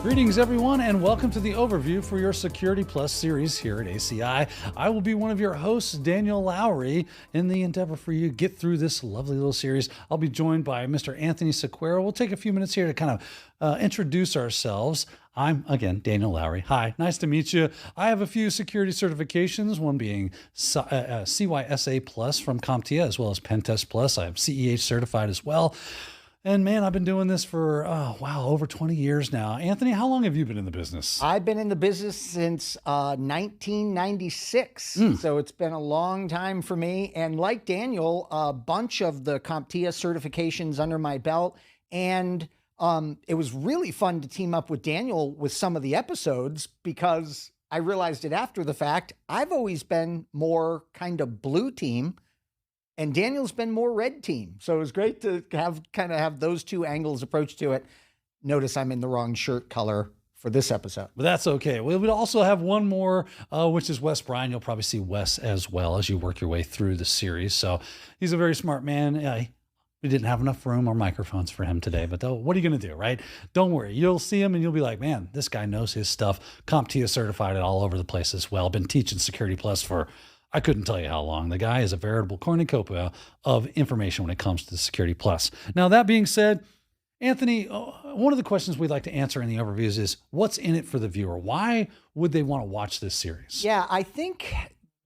Greetings, everyone, and welcome to the overview for your Security Plus series here at ACI. I will be one of your hosts, Daniel Lowry, in the endeavor for you to get through this lovely little series. I'll be joined by Mr. Anthony Sequeira. We'll take a few minutes here to kind of introduce ourselves. I'm, again, Daniel Lowry. Hi, nice to meet you. I have a few security certifications, one being CYSA Plus from CompTIA, as well as Pentest Plus. I have CEH certified as well. And man, I've been doing this for, over 20 years now. Anthony, how long have you been in the business? I've been in the business since 1996. So it's been a long time for me. And like Daniel, a bunch of the CompTIA certifications under my belt. And it was really fun to team up with Daniel with some of the episodes because I realized it after the fact. I've always been more kind of blue team, and Daniel's been more red team. So it was great to have those two angles approach to it. Notice I'm in the wrong shirt color for this episode. But that's okay. We would also have one more, which is Wes Bryan. You'll probably see Wes as well as you work your way through the series. So he's a very smart man. We didn't have enough room or microphones for him today, but what are you going to do, right? Don't worry. You'll see him and you'll be like, man, this guy knows his stuff. CompTIA certified it all over the place as well. Been teaching Security Plus for I couldn't tell you how long. The guy is a veritable cornucopia of information when it comes to Security Plus. Now, that being said, Anthony, one of the questions we'd like to answer in the overviews is what's in it for the viewer? Why would they want to watch this series? Yeah, I think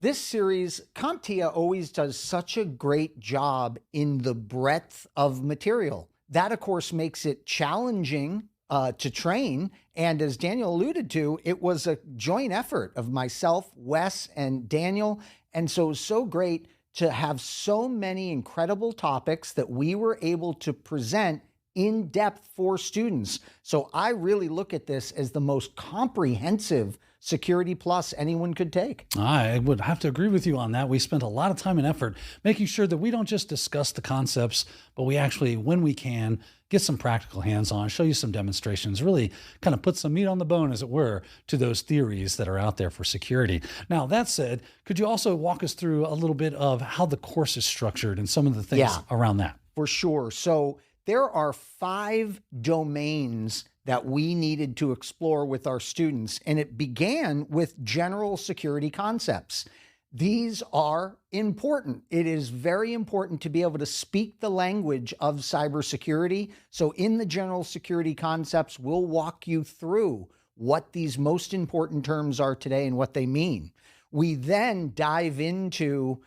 this series, CompTIA always does such a great job in the breadth of material. That, of course, makes it challenging to train. And as Daniel alluded to, it was a joint effort of myself, Wes, and Daniel. And so it was so great to have so many incredible topics that we were able to present in depth for students. So I really look at this as the most comprehensive Security Plus anyone could take. I would have to agree with you on that. We spent a lot of time and effort making sure that we don't just discuss the concepts, but we actually, when we can, get some practical hands-on, show you some demonstrations, really kind of put some meat on the bone, as it were, to those theories that are out there for security. Now, that said, could you also walk us through a little bit of how the course is structured and some of the things around that? For sure. So there are 5 domains that we needed to explore with our students, and it began with general security concepts. These are important. It is very important to be able to speak the language of cybersecurity. So in the general security concepts, we'll walk you through what these most important terms are today and what they mean. We then dive into,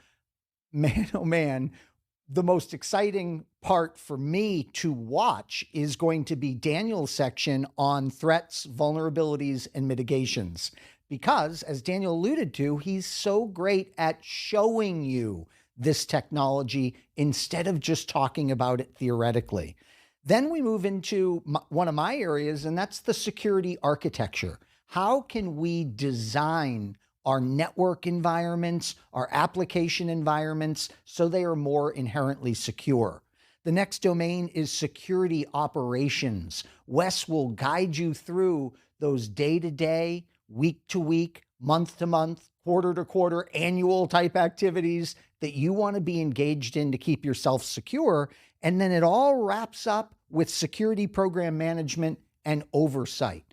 man, oh man, the most exciting part for me to watch is going to be Daniel's section on threats, vulnerabilities, and mitigations. Because, as Daniel alluded to, he's so great at showing you this technology instead of just talking about it theoretically. Then we move into one of my areas, and that's the security architecture. How can we design our network environments, our application environments, so they are more inherently secure? The next domain is security operations. Wes will guide you through those day-to-day, week-to-week, month-to-month, quarter-to-quarter, annual type activities that you want to be engaged in to keep yourself secure. And then it all wraps up with security program management and oversight.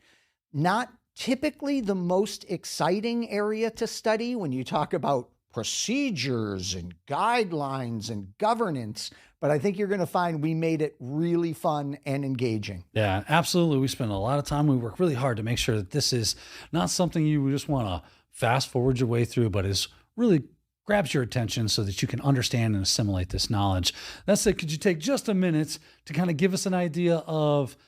Not typically the most exciting area to study when you talk about procedures and guidelines and governance, but I think you're going to find we made it really fun and engaging. Yeah, absolutely. We spend a lot of time. We work really hard to make sure that this is not something you just want to fast forward your way through, but is really grabs your attention so that you can understand and assimilate this knowledge. That said, could you take just a minute to kind of give us an idea of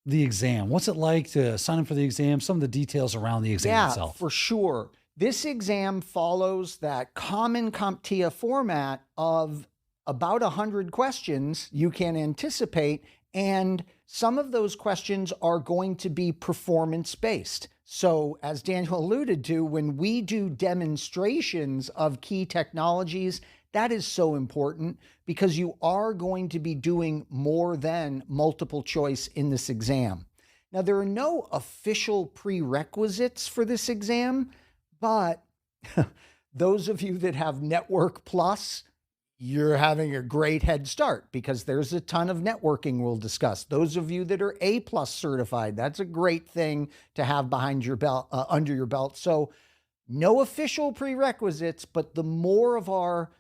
the exam? What's it like to sign up for the exam? Some of the details around the exam itself. Yeah, for sure. This exam follows that common CompTIA format of about 100 questions you can anticipate, and some of those questions are going to be performance-based. So as Daniel alluded to, when we do demonstrations of key technologies, that is so important because you are going to be doing more than multiple choice in this exam. Now, there are no official prerequisites for this exam, but those of you that have Network Plus, you're having a great head start because there's a ton of networking we'll discuss. Those of you that are A+ certified, that's a great thing to have behind your belt, under your belt. So no official prerequisites, but the more of our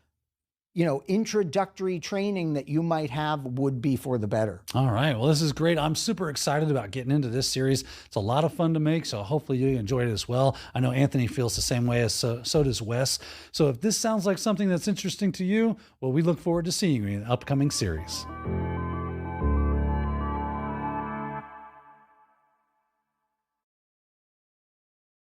introductory training that you might have would be for the better. All right. Well, this is great. I'm super excited about getting into this series. It's a lot of fun to make, so hopefully you enjoyed it as well. I know Anthony feels the same way, as so does Wes. So if this sounds like something that's interesting to you, well, we look forward to seeing you in the upcoming series.